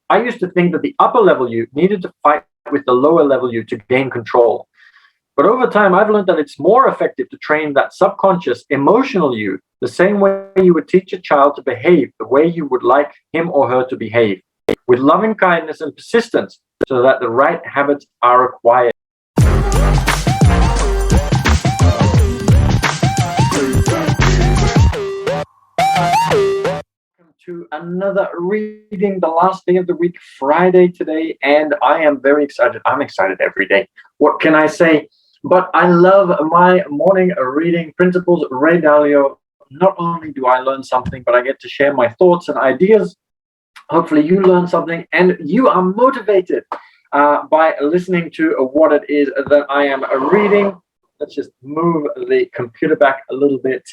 I used to think that the upper level you needed to fight with the lower level you to gain control. But over time, I've learned that it's more effective to train that subconscious emotional you the same way you would teach a child to behave the way you would like him or her to behave, with loving kindness and persistence, so that the right habits are acquired. To another reading, the last day of the week, Friday today, and I am very excited. I'm excited every day. What can I say? But I love my morning reading principles, Ray Dalio. Not only do I learn something, but I get to share my thoughts and ideas. Hopefully you learn something and you are motivated by listening to what it is that I am reading. Let's just move the computer back a little bit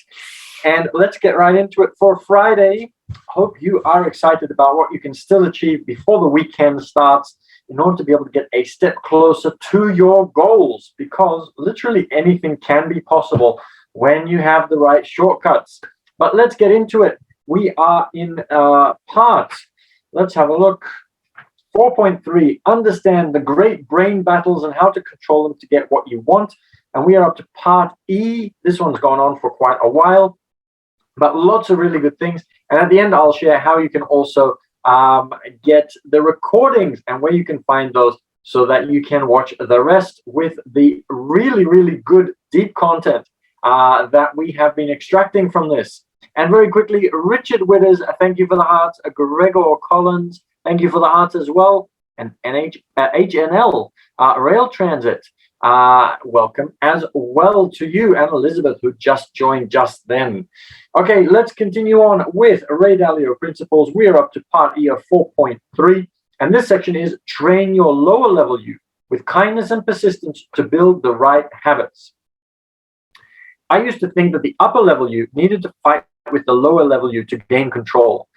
and let's get right into it for Friday. Hope you are excited about what you can still achieve before the weekend starts in order to be able to get a step closer to your goals, because literally anything can be possible when you have the right shortcuts. But let's get into it. We are in let's have a look. 4.3, understand the great brain battles and how to control them to get what you want. And we are up to part E. This one's gone on for quite a while, but lots of really good things. And at the end, I'll share how you can also get the recordings and where you can find those so that you can watch the rest with the really, really good deep content that we have been extracting from this. And very quickly, Richard Withers, thank you for the hearts. Gregor Collins, thank you for the hearts as well. And HNL, Rail Transit, welcome as well to you, and Elizabeth, who just joined just then. Okay, let's continue on with Ray Dalio principles. We are up to part E of 4.3, and this section is train your lower level you with kindness and persistence to build the right habits. I used to think that the upper level you needed to fight with the lower level you to gain control.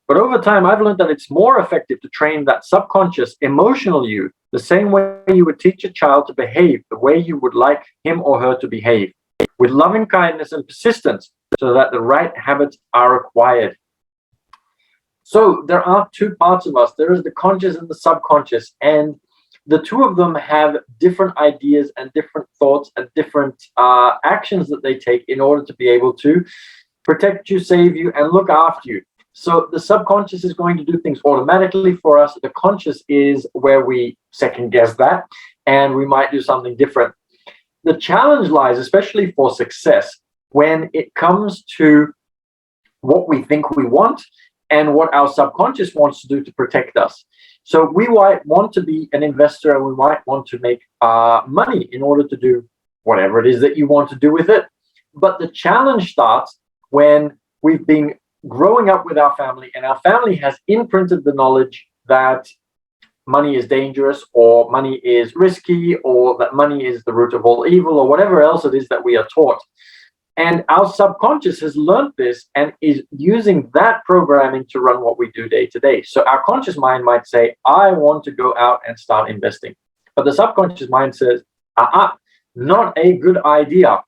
But over time, I've learned that it's more effective to train that subconscious emotional you the same way you would teach a child to behave the way you would like him or her to behave, with loving kindness and persistence, so that the right habits are acquired. So there are two parts of us. There is the conscious and the subconscious, and the two of them have different ideas and different thoughts and different actions that they take in order to be able to protect you, save you, and look after you. So the subconscious is going to do things automatically for us. The conscious is where we second guess that, and we might do something different. The challenge lies, especially for success, when it comes to what we think we want and what our subconscious wants to do to protect us. So we might want to be an investor, and we might want to make money in order to do whatever it is that you want to do with it. But the challenge starts when we've been growing up with our family, and our family has imprinted the knowledge that money is dangerous, or money is risky, or that money is the root of all evil, or whatever else it is that we are taught. And our subconscious has learned this and is using that programming to run what we do day to day. So our conscious mind might say, I want to go out and start investing. But the subconscious mind says, not a good idea,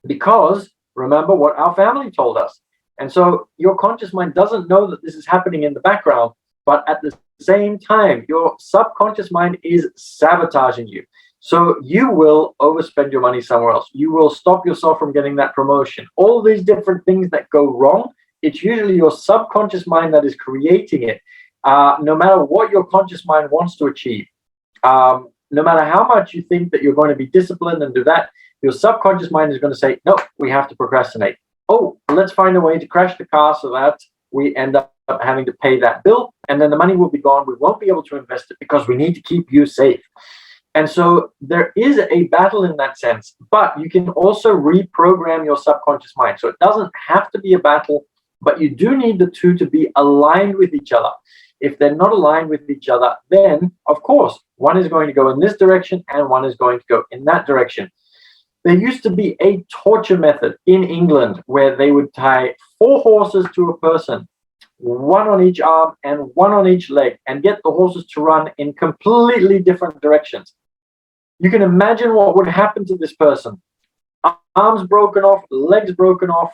because remember what our family told us. And so your conscious mind doesn't know that this is happening in the background, but at the same time, your subconscious mind is sabotaging you. So you will overspend your money somewhere else. You will stop yourself from getting that promotion. All these different things that go wrong, it's usually your subconscious mind that is creating it. No matter what your conscious mind wants to achieve, no matter how much you think that you're going to be disciplined and do that, your subconscious mind is going to say, no, we have to procrastinate. Oh, let's find a way to crash the car so that we end up having to pay that bill, and then the money will be gone. We won't be able to invest it because we need to keep you safe. And so there is a battle in that sense, but you can also reprogram your subconscious mind. So it doesn't have to be a battle, but you do need the two to be aligned with each other. If they're not aligned with each other, then of course, one is going to go in this direction and one is going to go in that direction. There used to be a torture method in England where they would tie 4 horses to a person, 1 on each arm and 1 on each leg, and get the horses to run in completely different directions. You can imagine what would happen to this person. Arms broken off, legs broken off,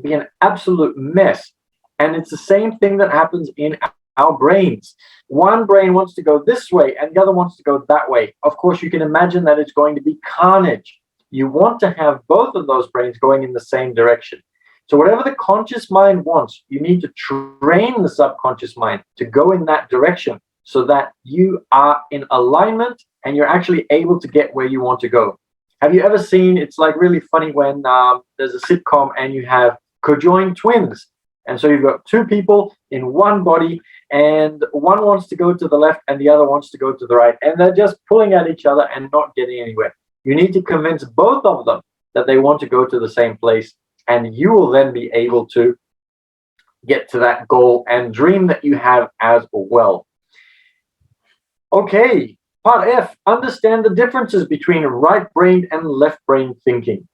be an absolute mess. And it's the same thing that happens in our brains. One brain wants to go this way and the other wants to go that way. Of course, you can imagine that it's going to be carnage. You want to have both of those brains going in the same direction. So whatever the conscious mind wants, you need to train the subconscious mind to go in that direction so that you are in alignment and you're actually able to get where you want to go. Have you ever seen, it's like really funny when there's a sitcom and you have conjoined twins. And so you've got two people in one body and one wants to go to the left and the other wants to go to the right. And they're just pulling at each other and not getting anywhere. You need to convince both of them that they want to go to the same place. And you will then be able to get to that goal and dream that you have as well. Okay, part F, understand the differences between right-brained and left-brained thinking.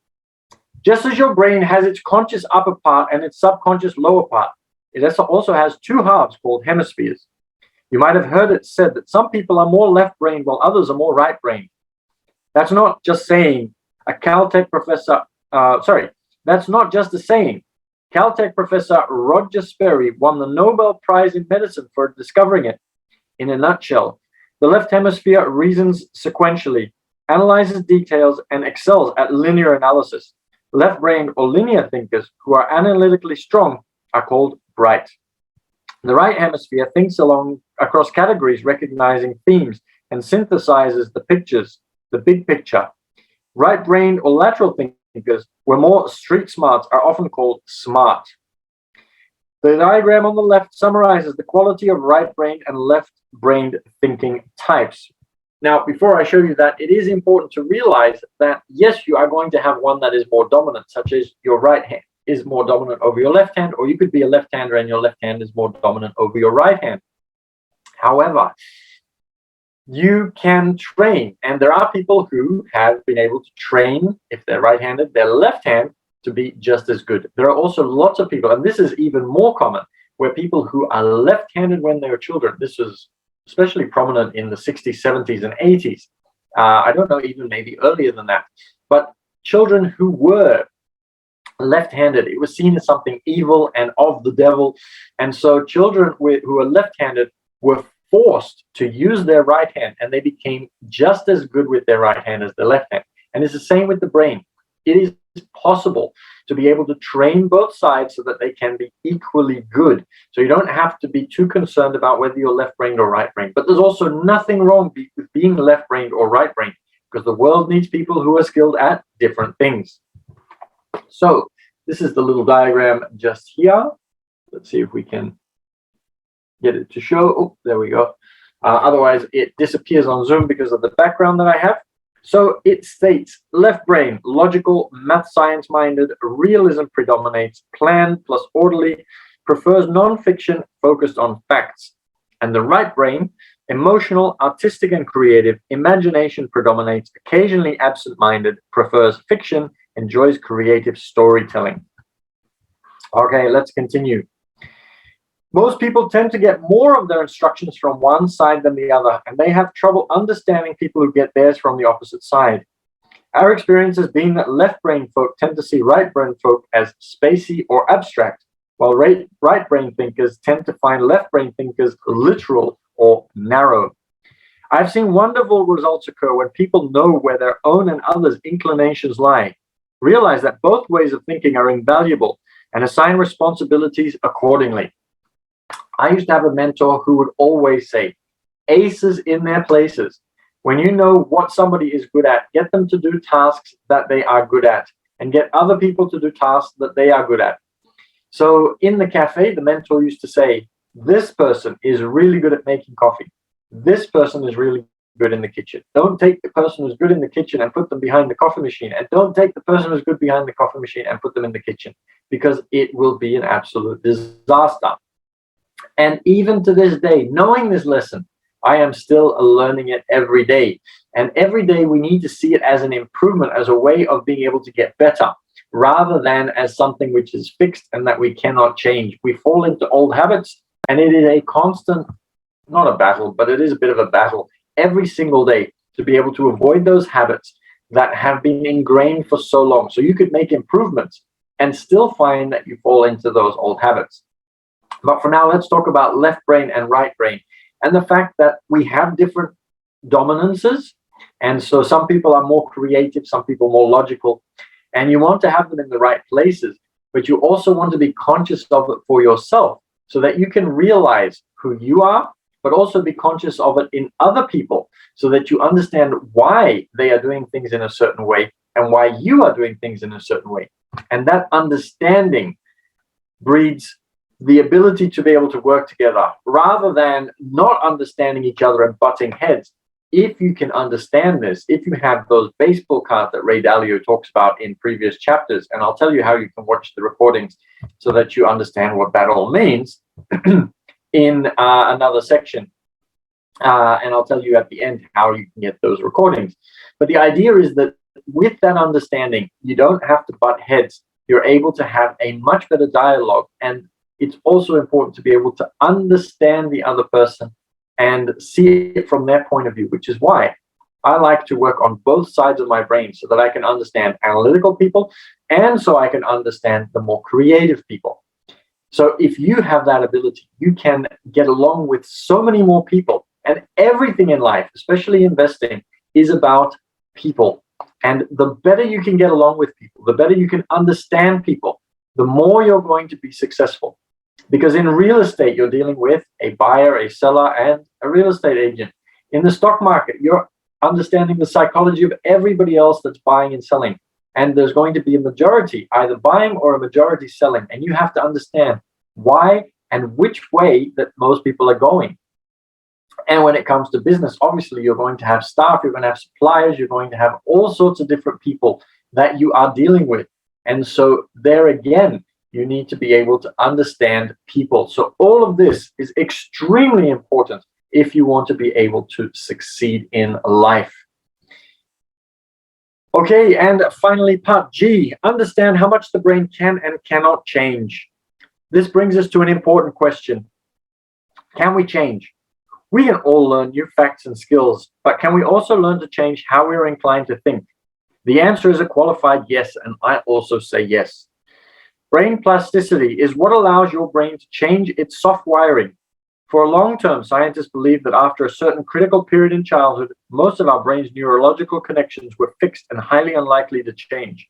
Just as your brain has its conscious upper part and its subconscious lower part, it also has two halves called hemispheres. You might have heard it said that some people are more left-brained while others are more right-brained. That's not just saying. That's not just a saying. Caltech professor Roger Sperry won the Nobel Prize in Medicine for discovering it. In a nutshell, the left hemisphere reasons sequentially, analyzes details, and excels at linear analysis. Left-brained or linear thinkers who are analytically strong are called bright. The right hemisphere thinks across categories, recognizing themes, and synthesizes the big picture. Right-brained or lateral thinkers, where more street smarts, are often called smart. The diagram on the left summarizes the quality of right-brained and left-brained thinking types. Now, before I show you that, it is important to realize that, yes, you are going to have one that is more dominant, such as your right hand is more dominant over your left hand, or you could be a left-hander and your left hand is more dominant over your right hand. However, you can train, and there are people who have been able to train, if they're right-handed, their left hand to be just as good. There are also lots of people, and this is even more common, where people who are left-handed when they were children, this was especially prominent in the 60s, 70s, and 80s. I don't know, even maybe earlier than that. But children who were left-handed, it was seen as something evil and of the devil. And so children who were left-handed were forced to use their right hand, and they became just as good with their right hand as the left hand. And it's the same with the brain. It is possible to be able to train both sides so that they can be equally good. So you don't have to be too concerned about whether you're left-brained or right-brained. But there's also nothing wrong with being left-brained or right-brained, because the world needs people who are skilled at different things. So this is the little diagram just here. Let's see if we can get it to show. Oh, there we go. Otherwise, it disappears on Zoom because of the background that I have. So it states, left brain, logical, math science-minded, realism predominates, planned plus orderly, prefers non-fiction, focused on facts. And the right brain, emotional, artistic and creative, imagination predominates, occasionally absent-minded, prefers fiction, enjoys creative storytelling. Okay, let's continue. Most people tend to get more of their instructions from one side than the other, and they have trouble understanding people who get theirs from the opposite side. Our experience has been that left-brain folk tend to see right-brain folk as spacey or abstract, while right-brain thinkers tend to find left-brain thinkers literal or narrow. I've seen wonderful results occur when people know where their own and others' inclinations lie, realize that both ways of thinking are invaluable, and assign responsibilities accordingly. I used to have a mentor who would always say, aces in their places. When you know what somebody is good at, get them to do tasks that they are good at, and get other people to do tasks that they are good at. So in the cafe, the mentor used to say, this person is really good at making coffee. This person is really good in the kitchen. Don't take the person who's good in the kitchen and put them behind the coffee machine. And don't take the person who's good behind the coffee machine and put them in the kitchen, because it will be an absolute disaster. And even to this day, knowing this lesson, I am still learning it every day. And every day we need to see it as an improvement, as a way of being able to get better, rather than as something which is fixed and that we cannot change. We fall into old habits, and it is a constant, not a battle, but it is a bit of a battle every single day to be able to avoid those habits that have been ingrained for so long. So you could make improvements and still find that you fall into those old habits. But for now, let's talk about left brain and right brain, and the fact that we have different dominances. And so some people are more creative, some people more logical, and you want to have them in the right places, but you also want to be conscious of it for yourself so that you can realize who you are, but also be conscious of it in other people so that you understand why they are doing things in a certain way and why you are doing things in a certain way. And that understanding breeds the ability to be able to work together rather than not understanding each other and butting heads. If you can understand this, if you have those baseball cards that Ray Dalio talks about in previous chapters, and I'll tell you how you can watch the recordings so that you understand what that all means in another section. And I'll tell you at the end how you can get those recordings. But the idea is that with that understanding, you don't have to butt heads. You're able to have a much better dialogue. And it's also important to be able to understand the other person and see it from their point of view, which is why I like to work on both sides of my brain so that I can understand analytical people and so I can understand the more creative people. So if you have that ability, you can get along with so many more people. And everything in life, especially investing, is about people. And the better you can get along with people, the better you can understand people, the more you're going to be successful. Because in real estate, you're dealing with a buyer, a seller, and a real estate agent. In the stock market, you're understanding the psychology of everybody else that's buying and selling. And there's going to be a majority either buying or a majority selling. And you have to understand why and which way that most people are going. And when it comes to business, obviously, you're going to have staff, you're going to have suppliers, you're going to have all sorts of different people that you are dealing with. And so there again, you need to be able to understand people. So all of this is extremely important if you want to be able to succeed in life. Okay, and finally, part G, understand how much the brain can and cannot change. This brings us to an important question. Can we change? We can all learn new facts and skills, but can we also learn to change how we're inclined to think? The answer is a qualified yes, and I also say yes. Brain plasticity is what allows your brain to change its soft wiring. For a long term, scientists believe that after a certain critical period in childhood, most of our brain's neurological connections were fixed and highly unlikely to change.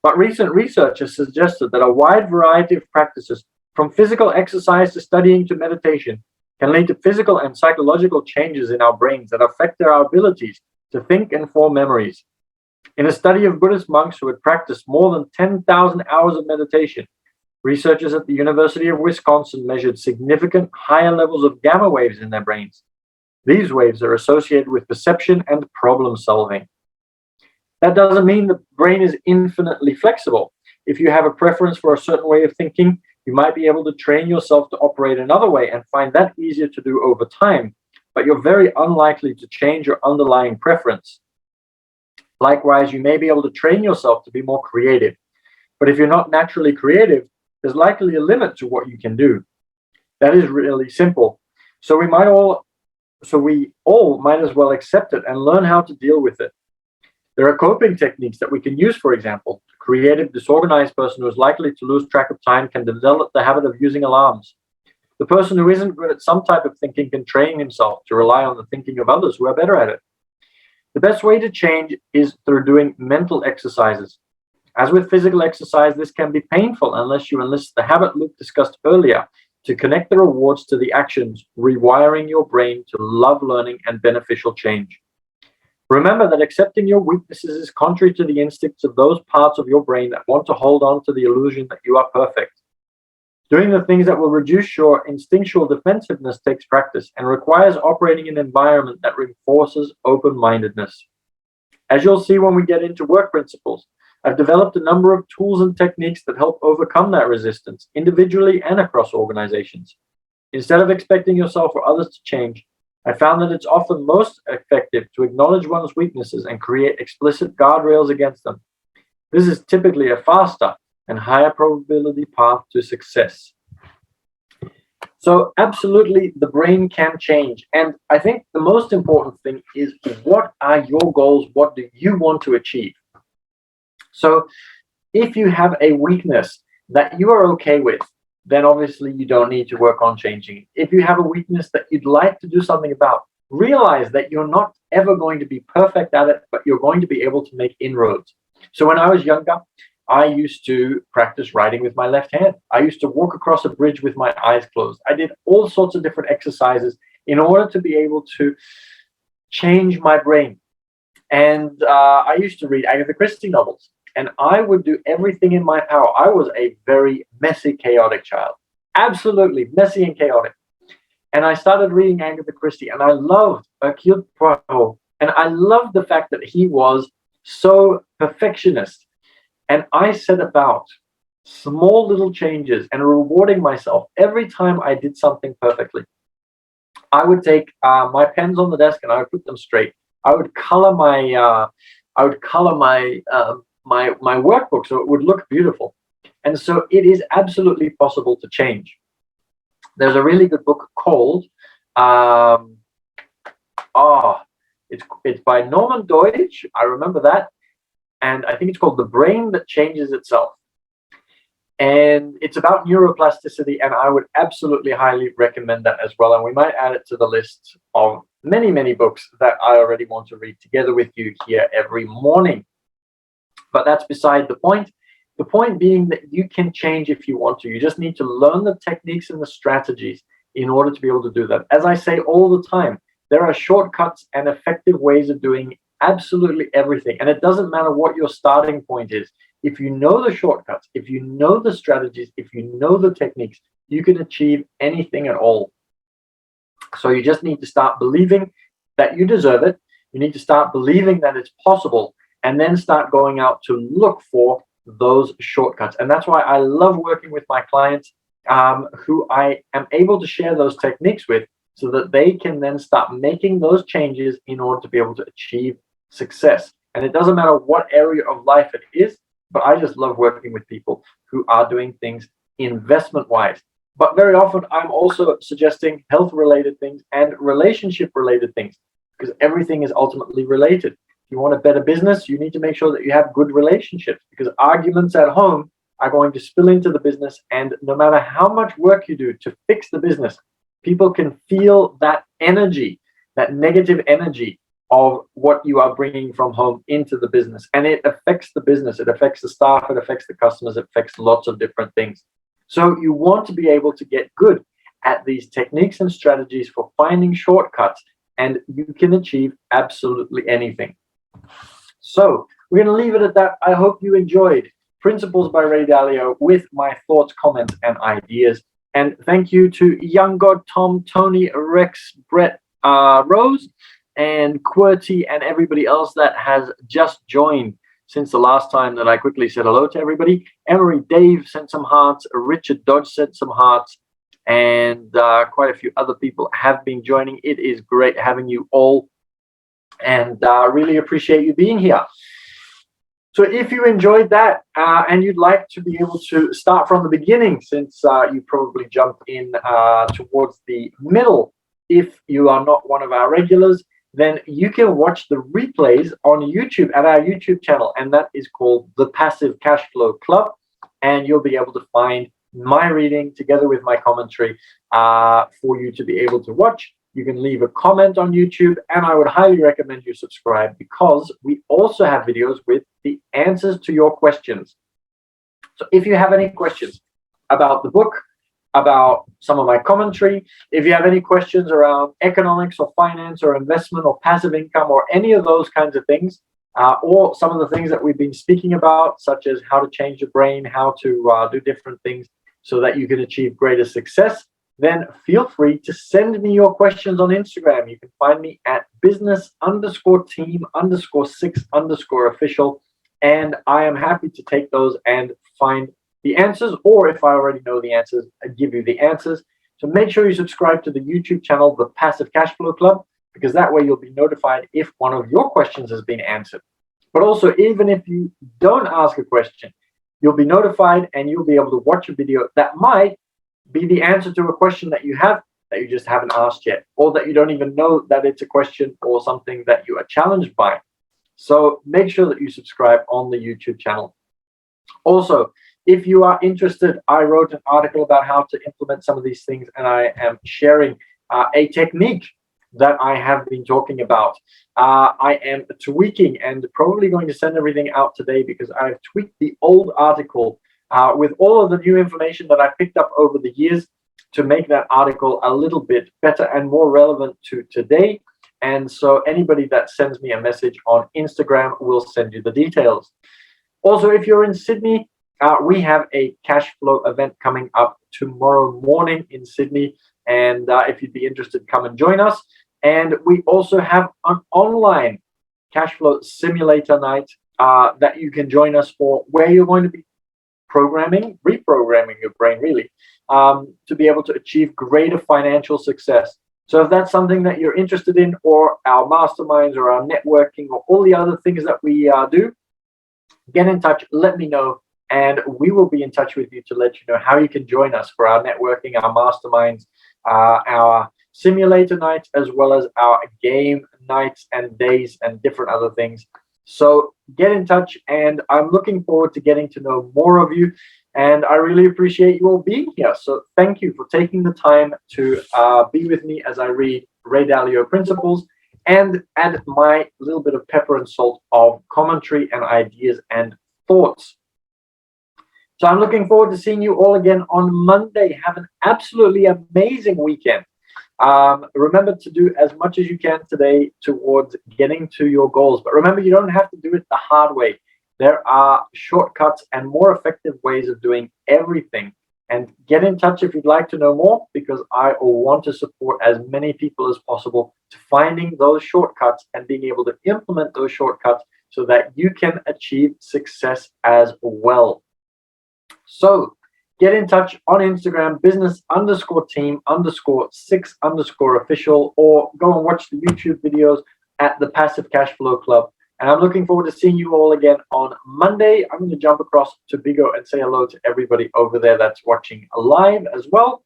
But recent research has suggested that a wide variety of practices, from physical exercise to studying to meditation, can lead to physical and psychological changes in our brains that affect our abilities to think and form memories. In a study of Buddhist monks who had practiced more than 10,000 hours of meditation, researchers at the University of Wisconsin measured significant higher levels of gamma waves in their brains. These waves are associated with perception and problem solving. That doesn't mean the brain is infinitely flexible. If you have a preference for a certain way of thinking, you might be able to train yourself to operate another way and find that easier to do over time, but you're very unlikely to change your underlying preference. Likewise, you may be able to train yourself to be more creative, but if you're not naturally creative, there's likely a limit to what you can do. That is really simple. So we all might as well accept it and learn how to deal with it. There are coping techniques that we can use, for example. A creative, disorganized person who is likely to lose track of time can develop the habit of using alarms. The person who isn't good at some type of thinking can train himself to rely on the thinking of others who are better at it. The best way to change is through doing mental exercises. As with physical exercise, this can be painful unless you enlist the habit loop discussed earlier to connect the rewards to the actions, rewiring your brain to love learning and beneficial change. Remember that accepting your weaknesses is contrary to the instincts of those parts of your brain that want to hold on to the illusion that you are perfect. Doing the things that will reduce your instinctual defensiveness takes practice and requires operating in an environment that reinforces open-mindedness. As you'll see when we get into work principles, I've developed a number of tools and techniques that help overcome that resistance, individually and across organizations. Instead of expecting yourself or others to change, I found that it's often most effective to acknowledge one's weaknesses and create explicit guardrails against them. This is typically a faster and higher probability path to success. So absolutely, the brain can change. And I think the most important thing is, what are your goals? What do you want to achieve? So if you have a weakness that you are okay with, then obviously you don't need to work on changing it. If you have a weakness that you'd like to do something about, realize that you're not ever going to be perfect at it, but you're going to be able to make inroads. So when I was younger, I used to practice writing with my left hand. I used to walk across a bridge with my eyes closed. I did all sorts of different exercises in order to be able to change my brain. And I used to read Agatha Christie novels, and I would do everything in my power. I was a very messy, chaotic child, absolutely messy and chaotic. And I started reading Agatha Christie, and I loved Hercule Poirot, and I loved the fact that he was so perfectionist. And I set about small little changes and rewarding myself every time I did something perfectly. I would take my pens on the desk and I would put them straight. I would color my my workbook so it would look beautiful. And so it is absolutely possible to change. There's a really good book called it's by Norman Deutsch. I remember that. And I think it's called The Brain That Changes Itself. And it's about neuroplasticity, and I would absolutely highly recommend that as well. And we might add it to the list of many, many books that I already want to read together with you here every morning. But that's beside the point. The point being that you can change if you want to. You just need to learn the techniques and the strategies in order to be able to do that. As I say all the time, there are shortcuts and effective ways of doing absolutely everything. And it doesn't matter what your starting point is. If you know the shortcuts, if you know the strategies, if you know the techniques, you can achieve anything at all. So you just need to start believing that you deserve it. You need to start believing that it's possible, and then start going out to look for those shortcuts. And that's why I love working with my clients who I am able to share those techniques with, so that they can then start making those changes in order to be able to achieve success. And it doesn't matter what area of life it is, but I just love working with people who are doing things investment-wise. But very often I'm also suggesting health-related things and relationship-related things, because everything is ultimately related. If you want a better business, you need to make sure that you have good relationships, because arguments at home are going to spill into the business. And no matter how much work you do to fix the business, people can feel that energy, that negative energy of what you are bringing from home into the business. And it affects the business, it affects the staff, it affects the customers, it affects lots of different things. So you want to be able to get good at these techniques and strategies for finding shortcuts, and you can achieve absolutely anything. So we're going to leave it at that. I hope you enjoyed Principles by Ray Dalio with my thoughts, comments, and ideas. And thank you to Young God, Tom, Tony, Rex, Brett, Rose, and QWERTY, and everybody else that has just joined since the last time that I quickly said hello to everybody. Emery Dave sent some hearts. Richard Dodge sent some hearts. And quite a few other people have been joining. It is great having you all. And really appreciate you being here. So if you enjoyed that and you'd like to be able to start from the beginning, since you probably jumped in towards the middle, if you are not one of our regulars, then you can watch the replays on YouTube at our YouTube channel, and that is called the Passive Cashflow Club. And you'll be able to find my reading together with my commentary for you to be able to watch. You can leave a comment on YouTube, and I would highly recommend you subscribe, because we also have videos with the answers to your questions. So if you have any questions about the book, about some of my commentary, if you have any questions around economics or finance or investment or passive income or any of those kinds of things, or some of the things that we've been speaking about, such as how to change your brain, how to do different things so that you can achieve greater success, then feel free to send me your questions on Instagram. You can find me at business_team_6_official. And I am happy to take those and find the answers, or if I already know the answers, I give you the answers. So make sure you subscribe to the YouTube channel, The Passive Cashflow Club, because that way you'll be notified if one of your questions has been answered. But also, even if you don't ask a question, you'll be notified and you'll be able to watch a video that might be the answer to a question that you have that you just haven't asked yet, or that you don't even know that it's a question or something that you are challenged by. So make sure that you subscribe on the YouTube channel. Also, if you are interested, I wrote an article about how to implement some of these things, and I am sharing a technique that I have been talking about. I am tweaking and probably going to send everything out today because I've tweaked the old article with all of the new information that I picked up over the years to make that article a little bit better and more relevant to today. And so anybody that sends me a message on Instagram will send you the details. Also, if you're in Sydney, we have a cash flow event coming up tomorrow morning in Sydney. And if you'd be interested, come and join us. And we also have an online cash flow simulator night that you can join us for, where you're going to be reprogramming your brain, really, to be able to achieve greater financial success. So if that's something that you're interested in, or our masterminds or our networking or all the other things that we do, get in touch, let me know, and we will be in touch with you to let you know how you can join us for our networking, our masterminds, our simulator nights, as well as our game nights and days and different other things. So get in touch, and I'm looking forward to getting to know more of you. And I really appreciate you all being here. So thank you for taking the time to be with me as I read Ray Dalio Principles and add my little bit of pepper and salt of commentary and ideas and thoughts. So I'm looking forward to seeing you all again on Monday. Have an absolutely amazing weekend. Remember to do as much as you can today towards getting to your goals. But remember, you don't have to do it the hard way. There are shortcuts and more effective ways of doing everything. And get in touch if you'd like to know more, because I want to support as many people as possible to finding those shortcuts and being able to implement those shortcuts so that you can achieve success as well. So get in touch on Instagram, business_team_6_official, or go and watch the YouTube videos at the Passive Cashflow Club. And I'm looking forward to seeing you all again on Monday. I'm going to jump across to Bigo and say hello to everybody over there that's watching live as well.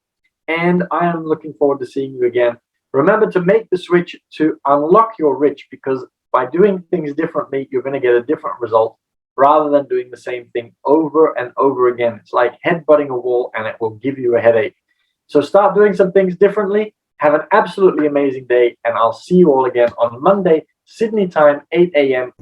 And I am looking forward to seeing you again. Remember to make the switch to unlock your rich, because by doing things differently, you're going to get a different result rather than doing the same thing over and over again. It's like headbutting a wall, and it will give you a headache. So start doing some things differently. Have an absolutely amazing day, and I'll see you all again on Monday, Sydney time, 8 a.m.